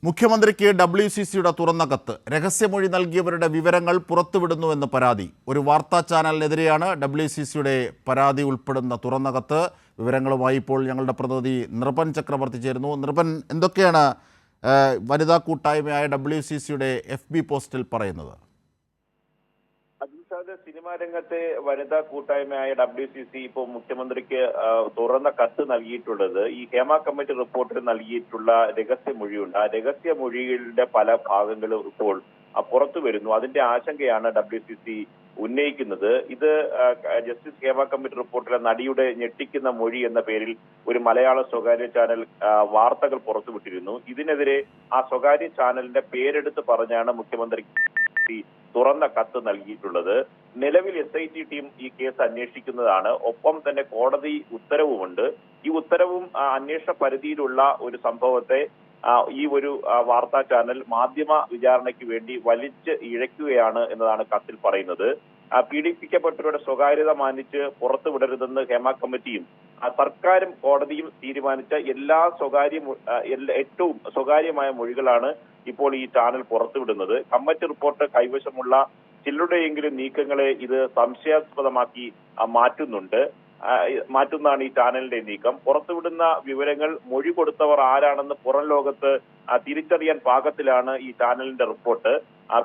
മുഖ്യമന്ത്രിക്ക് WCCയുടെ തുറന്ന കത്ത്. രഹസ്യമൊഴി നൽകിയവരുടെ വിവരങ്ങൾ പുറത്തുവിടുന്നുവെന്ന് പരാതി. ഒരു വാർത്താ ചാനലിനെതിരെയാണ് WCCയുടെ പരാതി ഉൾപ്പെടുന്ന തുറന്ന കത്ത്. വിവരങ്ങളുമായി ഇപ്പോൾ ഞങ്ങളുടെ പ്രതിനിധി നൃപൻ ചക്രവർത്തി ചേരുന്നു. നൃപൻ, എന്തൊക്കെയാണ് വനിതാ കൂട്ടായ്മയായ WCCയുടെ FB പോസ്റ്റിൽ പറയുന്നത്? സിനിമാ രംഗത്തെ വനിതാ കൂട്ടായ്മയായ WCC ഇപ്പോൾ മുഖ്യമന്ത്രിക്ക് തുറന്ന കത്ത് നൽകിയിട്ടുള്ളത് ഈ ഹേമ കമ്മിറ്റി റിപ്പോർട്ടിൽ നൽകിയിട്ടുള്ള രഹസ്യമൊഴിയുണ്ട്. ആ രഹസ്യമൊഴിയുടെ പല ഭാഗങ്ങളും ഇപ്പോൾ പുറത്തു വരുന്നു. അതിന്റെ ആശങ്കയാണ് WCC ഉന്നയിക്കുന്നത്. ഇത് ജസ്റ്റിസ് ഹേമ കമ്മിറ്റി റിപ്പോർട്ടിലെ നടിയുടെ ഞെട്ടിക്കുന്ന മൊഴി എന്ന പേരിൽ ഒരു മലയാള സ്വകാര്യ ചാനൽ വാർത്തകൾ പുറത്തുവിട്ടിരുന്നു. ഇതിനെതിരെ ആ സ്വകാര്യ ചാനലിന്റെ പേരെടുത്ത് പറഞ്ഞാണ് മുഖ്യമന്ത്രി തുറന്ന കത്ത് നൽകിയിട്ടുള്ളത്. നിലവിൽ SIT ടീം ഈ കേസ് അന്വേഷിക്കുന്നതാണ്. ഒപ്പം തന്നെ കോടതി ഉത്തരവുമുണ്ട്. ഈ ഉത്തരവും അന്വേഷണ പരിധിയിലുള്ള ഒരു സംഭവത്തെ ഈ ഒരു വാർത്താ ചാനൽ മാധ്യമ വിചാരണയ്ക്ക് വേണ്ടി വലിച്ച് ഇഴയ്ക്കുകയാണ് എന്നതാണ് കത്തിൽ പറയുന്നത്. പീഡിപ്പിക്കപ്പെട്ടവരുടെ സ്വകാര്യത മാനിച്ച് പുറത്തുവിടരുതെന്ന് ഹേമ കമ്മിറ്റിയും സർക്കാരും കോടതിയും തീരുമാനിച്ച ഏറ്റവും സ്വകാര്യമായ മൊഴികളാണ് ഇപ്പോൾ ഈ ചാനൽ പുറത്തുവിടുന്നത്. കമ്മിറ്റി റിപ്പോർട്ട് കൈവശമുള്ള ചിലരുടെയെങ്കിലും നീക്കങ്ങളെ ഇത് സംശയാസ്പദമാക്കി മാറ്റുന്നതാണ് ഈ ചാനലിന്റെ നീക്കം. പുറത്തുവിടുന്ന വിവരങ്ങൾ മൊഴി കൊടുത്തവർ ആരാണെന്ന് പുറം ലോകത്ത് തിരിച്ചറിയാൻ പാകത്തിലാണ് ഈ ചാനലിന്റെ റിപ്പോർട്ട്.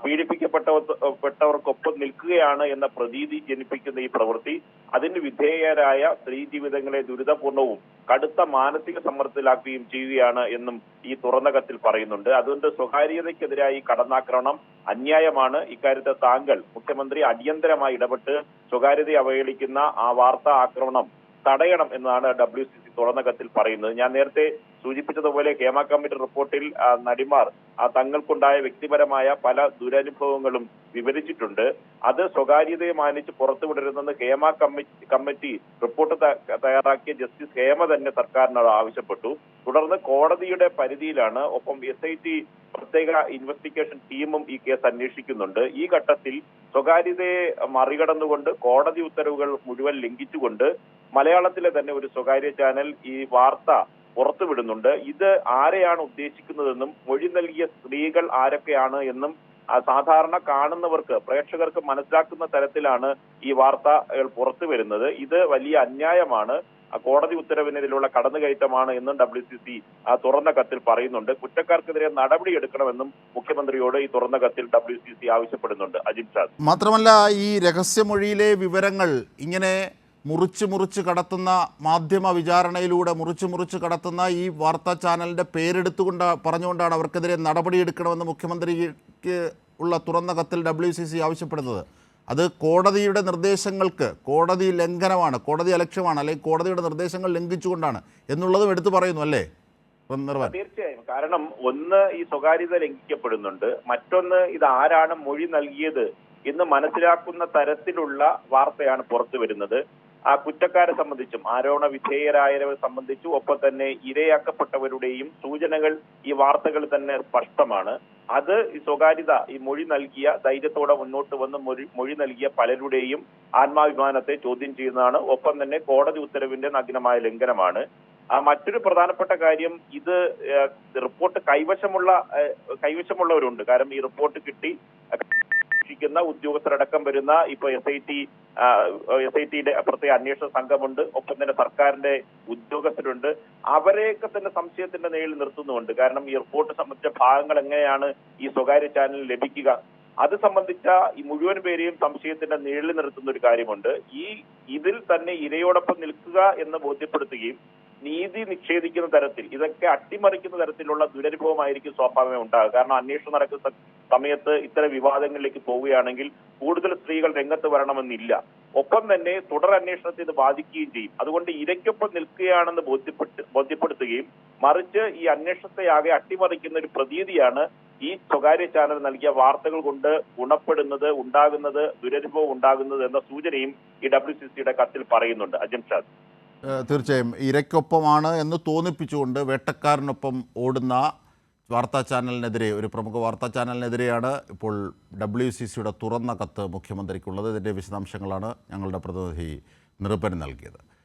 പീഡിപ്പിക്കപ്പെട്ടവർക്കൊപ്പം നിൽക്കുകയാണ് എന്ന പ്രതീതി ജനിപ്പിക്കുന്ന ഈ പ്രവൃത്തി അതിന് വിധേയരായ സ്ത്രീ ജീവിതങ്ങളെ ദുരിതപൂർണവും കടുത്ത മാനസിക സമ്മർദ്ദത്തിലാക്കുകയും ചെയ്യുകയാണ് എന്നും ഈ തുറന്ന കത്തിൽ പറയുന്നുണ്ട്. അതുകൊണ്ട് സ്വകാര്യതയ്ക്കെതിരായി കടന്നാക്രമണം അന്യായമാണ്. ഇക്കാര്യത്തെ താങ്കൾ മുഖ്യമന്ത്രി അടിയന്തരമായി ഇടപെട്ട് സ്വകാര്യതയെ അവഹേളിക്കുന്ന ആ വാർത്താ ആക്രമണം തടയണം എന്നാണ് WCC തുറന്ന കത്തിൽ പറയുന്നത്. ഞാൻ നേരത്തെ സൂചിപ്പിച്ചതുപോലെ ഹേമ കമ്മിറ്റി റിപ്പോർട്ടിൽ നടിമാർ തങ്ങൾക്കുണ്ടായ വ്യക്തിപരമായ പല ദുരനുഭവങ്ങളും വിവരിച്ചിട്ടുണ്ട്. അത് സ്വകാര്യതയെ മാനിച്ച് പുറത്തുവിടരുതെന്ന് ഹേമ കമ്മിറ്റി റിപ്പോർട്ട് തയ്യാറാക്കിയ ജസ്റ്റിസ് ഹേമ തന്നെ സർക്കാരിനോട് ആവശ്യപ്പെട്ടു. തുടർന്ന് കോടതിയുടെ പരിധിയിലാണ്. ഒപ്പം SIT പ്രത്യേക ഇൻവെസ്റ്റിഗേഷൻ ടീമും ഈ കേസ് അന്വേഷിക്കുന്നുണ്ട്. ഈ ഘട്ടത്തിൽ സ്വകാര്യതയെ മറികടന്നുകൊണ്ട് കോടതി ഉത്തരവുകൾ മുഴുവൻ ലംഘിച്ചുകൊണ്ട് മലയാളത്തിലെ തന്നെ ഒരു സ്വകാര്യ ചാനൽ ഈ വാർത്ത പുറത്തുവിടുന്നുണ്ട്. ഇത് ആരെയാണ് ഉദ്ദേശിക്കുന്നതെന്നും മൊഴി നൽകിയ സ്ത്രീകൾ ആരൊക്കെയാണ് എന്നും സാധാരണ കാണുന്നവർക്ക് പ്രേക്ഷകർക്ക് മനസ്സിലാക്കുന്ന തരത്തിലാണ് ഈ വാർത്തകൾ പുറത്തു വരുന്നത്. ഇത് വലിയ അന്യായമാണ്. കോടതി ഉത്തരവിനെതിരെയുള്ള കടന്നുകയറ്റമാണ് എന്നും WCC തുറന്ന കത്തിൽ പറയുന്നുണ്ട്. കുറ്റക്കാർക്കെതിരെ നടപടിയെടുക്കണമെന്നും മുഖ്യമന്ത്രിയോട് ഈ തുറന്ന കത്തിൽ WCC ആവശ്യപ്പെടുന്നുണ്ട്. അജിത് ഷാദ്. മാത്രമല്ല, ഈ രഹസ്യമൊഴിയിലെ വിവരങ്ങൾ ഇങ്ങനെ മുറിച്ച് കടത്തുന്ന മാധ്യമ വിചാരണയിലൂടെ മുറിച്ച് കടത്തുന്ന ഈ വാർത്താ ചാനലിൻ്റെ പേരെടുത്തുകൊണ്ട് പറഞ്ഞുകൊണ്ടാണ് അവർക്കെതിരെ നടപടിയെടുക്കണമെന്ന് മുഖ്യമന്ത്രിക്ക് ഉള്ള തുറന്ന കത്തിൽ WCC ആവശ്യപ്പെടുന്നത്. അത് കോടതിയുടെ നിർദ്ദേശങ്ങൾക്ക് കോടതി ലംഘനമാണ്, കോടതി അലക്ഷ്യമാണ്, അല്ലെങ്കിൽ കോടതിയുടെ നിർദ്ദേശങ്ങൾ ലംഘിച്ചുകൊണ്ടാണ് എന്നുള്ളതും എടുത്തു പറയുന്നു അല്ലേ? തീർച്ചയായും. കാരണം ഒന്ന്, ഈ സ്വകാര്യത ലംഘിക്കപ്പെടുന്നുണ്ട്. മറ്റൊന്ന്, ഇത് ആരാണ് മൊഴി നൽകിയത് എന്ന് മനസ്സിലാക്കുന്ന തരത്തിലുള്ള വാർത്തയാണ് പുറത്തു വരുന്നത്. ആ കുറ്റക്കാരെ സംബന്ധിച്ചും ആരോപണ വിധേയരായവരെ സംബന്ധിച്ചും ഒപ്പം തന്നെ ഇരയാക്കപ്പെട്ടവരുടെയും സൂചനകൾ ഈ വാർത്തകൾ തന്നെ സ്പഷ്ടമാണ്. അത് ഈ സ്വകാര്യത, ഈ മൊഴി നൽകിയ ധൈര്യത്തോടെ മുന്നോട്ട് വന്ന് മൊഴി നൽകിയ പലരുടെയും ആത്മാഭിമാനത്തെ ചോദ്യം ചെയ്യുന്നതാണ്. ഒപ്പം തന്നെ കോടതി ഉത്തരവിന്റെ നഗ്നമായ ലംഘനമാണ്. മറ്റൊരു പ്രധാനപ്പെട്ട കാര്യം, ഇത് റിപ്പോർട്ട് കൈവശമുള്ളവരുണ്ട്. കാരണം ഈ റിപ്പോർട്ട് കിട്ടി ഉദ്യോഗസ്ഥരടക്കം വരുന്ന ഇപ്പൊ SITയുടെ പ്രത്യേക അന്വേഷണ സംഘമുണ്ട്. ഒപ്പം തന്നെ സർക്കാരിന്റെ ഉദ്യോഗസ്ഥരുണ്ട്. അവരെയൊക്കെ തന്നെ സംശയത്തിന്റെ നിഴലിൽ നിർത്തുന്നുണ്ട്. കാരണം ഈ റിപ്പോർട്ട് സംബന്ധിച്ച ഭാഗങ്ങൾ എങ്ങനെയാണ് ഈ സ്വകാര്യ ചാനലിൽ ലഭിക്കുക, അത് സംബന്ധിച്ച ഈ മുഴുവൻ പേരെയും സംശയത്തിന്റെ നിഴലിൽ നിർത്തുന്ന ഒരു കാര്യമുണ്ട്. ഇതിൽ തന്നെ ഇരയോടൊപ്പം നിൽക്കുക എന്ന് ബോധ്യപ്പെടുത്തുകയും നീതി നിഷേധിക്കുന്ന തരത്തിൽ, ഇതൊക്കെ അട്ടിമറിക്കുന്ന തരത്തിലുള്ള ദുരനുഭവമായിരിക്കും സ്വാഭാവികമായി ഉണ്ടാകുക. കാരണം അന്വേഷണം നടക്കുന്ന സമയത്ത് ഇത്തരം വിവാദങ്ങളിലേക്ക് പോവുകയാണെങ്കിൽ കൂടുതൽ സ്ത്രീകൾ രംഗത്ത് വരണമെന്നില്ല. ഒപ്പം തന്നെ തുടർ അന്വേഷണത്തെ ഇത് ബാധിക്കുകയും ചെയ്യും. അതുകൊണ്ട് ഇരയ്ക്കൊപ്പം നിൽക്കുകയാണെന്ന് ബോധ്യപ്പെടുത്തുകയും മറിച്ച് ഈ അന്വേഷണത്തെ ആകെ അട്ടിമറിക്കുന്ന ഒരു പ്രതീതിയാണ് ഈ സ്വകാര്യ ചാനൽ നൽകിയ വാർത്തകൾ കൊണ്ട് ഉണ്ടാകുന്നത് ദുരനുഭവം ഉണ്ടാകുന്നത് എന്ന സൂചനയും ഈ WCCയുടെ കത്തിൽ പറയുന്നുണ്ട്. അജിത് ഷാദ്. തീർച്ചയായും ഇരയ്ക്കൊപ്പമാണ് എന്ന് തോന്നിപ്പിച്ചുകൊണ്ട് വേട്ടക്കാരനൊപ്പം ഓടുന്ന വാർത്താ ചാനലിനെതിരെ, ഒരു പ്രമുഖ വാർത്താ ചാനലിനെതിരെയാണ് ഇപ്പോൾ WCCയുടെ തുറന്ന കത്ത് മുഖ്യമന്ത്രിക്കുള്ളത്. ഇതിൻ്റെ വിശദാംശങ്ങളാണ് ഞങ്ങളുടെ പ്രതിനിധി നൃപൻ നൽകിയത്.